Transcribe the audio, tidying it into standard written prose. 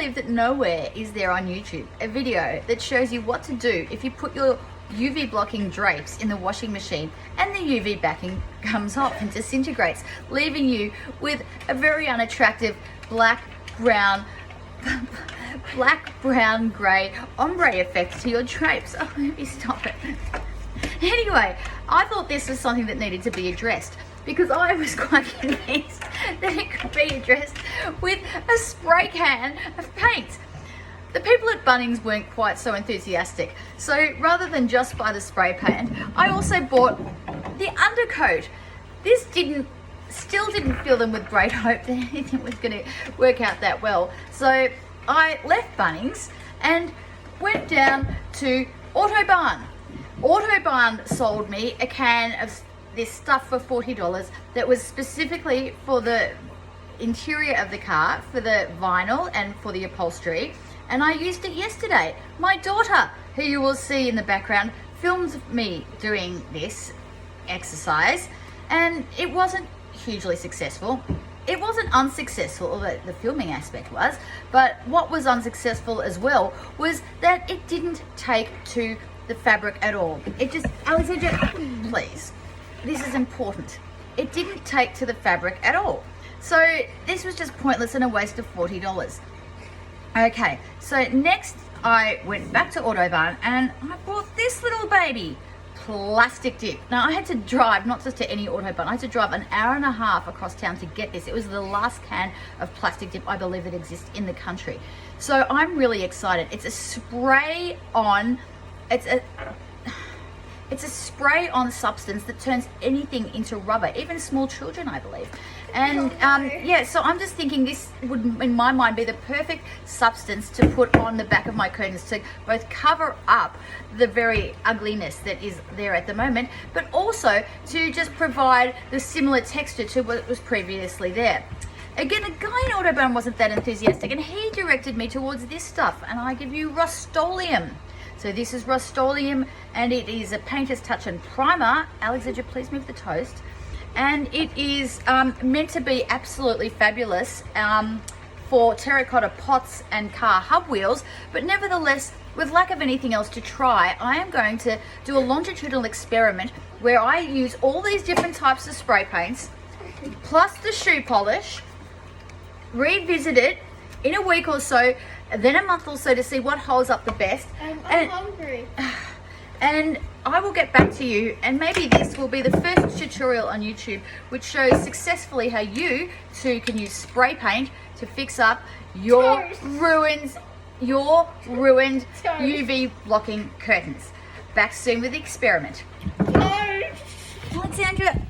believe that nowhere is there on YouTube a video that shows you what to do if you put your UV blocking drapes in the washing machine and the UV backing comes off and disintegrates, leaving you with a very unattractive black, brown, grey ombre effect to your drapes. Oh, maybe stop it. Anyway, I thought this was something that needed to be addressed because I was quite convinced that it could be addressed with a spray can of paint. The people at Bunnings weren't quite so enthusiastic, so rather than just buy the spray paint, I also bought the undercoat. This still didn't fill them with great hope that anything was going to work out that well. So I left Bunnings and went down to Autobarn. Autobarn sold me a can of this stuff for $40 that was specifically for the interior of the car, for the vinyl and for the upholstery. And I used it yesterday. My daughter, who you will see in the background, filmed me doing this exercise, and it wasn't hugely successful. It wasn't unsuccessful, although the filming aspect was, but what was unsuccessful as well was that it didn't take to the fabric at all. It just, Alexandra, please, this is important. It didn't take to the fabric at all. So this was just pointless and a waste of $40. Okay, so next I went back to Autobarn and I bought this little baby, plastic dip. Now I had to drive, not just to any Autobarn, I had to drive an hour and a half across town to get this. It was the last can of plastic dip I believe that exists in the country. So I'm really excited. It's a spray on, it's a spray on substance that turns anything into rubber, even small children, I believe. And yeah, so I'm just thinking this would, in my mind, be the perfect substance to put on the back of my curtains to both cover up the very ugliness that is there at the moment, but also to just provide the similar texture to what was previously there. Again, the guy in Autobarn wasn't that enthusiastic, and he directed me towards this stuff, and I give you Rust-Oleum. So this is Rust-Oleum, and it is a painter's touch and primer. Alexandra, please move the toast. And it is meant to be absolutely fabulous for terracotta pots and car hub wheels, but nevertheless, with lack of anything else to try, I am going to do a longitudinal experiment where I use all these different types of spray paints, plus the shoe polish, revisit it in a week or so, then a month or so to see what holds up the best. I'm hungry. And I will get back to you, and maybe this will be the first tutorial on YouTube which shows successfully how you too can use spray paint to fix up your ruined UV blocking curtains. Back soon with the experiment. No. Alexandra.